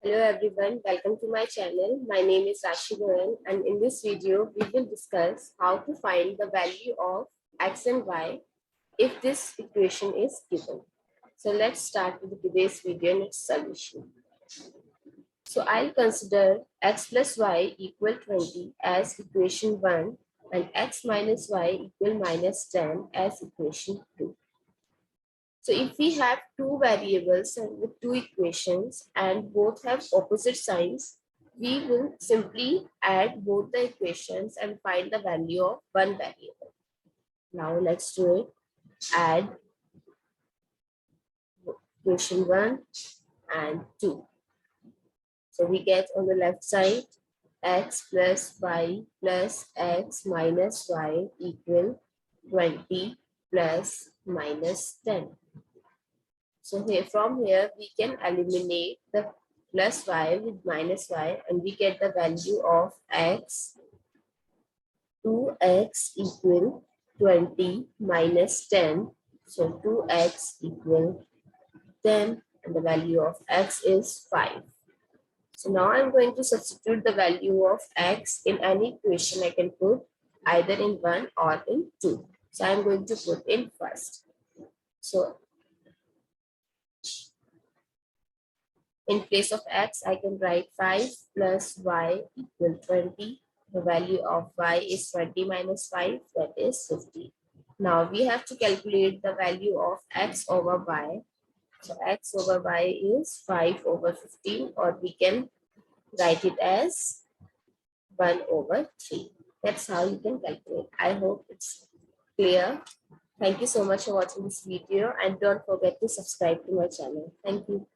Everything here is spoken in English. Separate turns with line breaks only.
Hello everyone, welcome to my channel. My name is Rashi Goel, and in this video we will discuss how to find the value of x and y if this equation is given. So let's start with today's video and its solution. So I'll consider x plus y equal 20 as equation 1 and x minus y equal minus 10 as equation 2. So if we have two variables and with two equations and both have opposite signs, we will simply add both the equations and find the value of one variable. Now let's do it. Add equation 1 and 2. So we get on the left side x plus y plus x minus y equal 20 plus minus 10. So here from here we can eliminate the plus y with minus y and we get the value of x. 2x equal 20 minus 10. So 2x equal 10 and the value of x is 5. So now I'm going to substitute the value of x in any equation I can put either in 1 or in 2. So I'm going to put in first. So in place of x, I can write 5 plus y equal 20. The value of y is 20 minus 5, that is 50. Now we have to calculate the value of x over y. So x over y is 5 over 15, or we can write it as 1 over 3. That's how you can calculate. I hope it's clear. Thank you so much for watching this video and don't forget to subscribe to my channel. Thank you.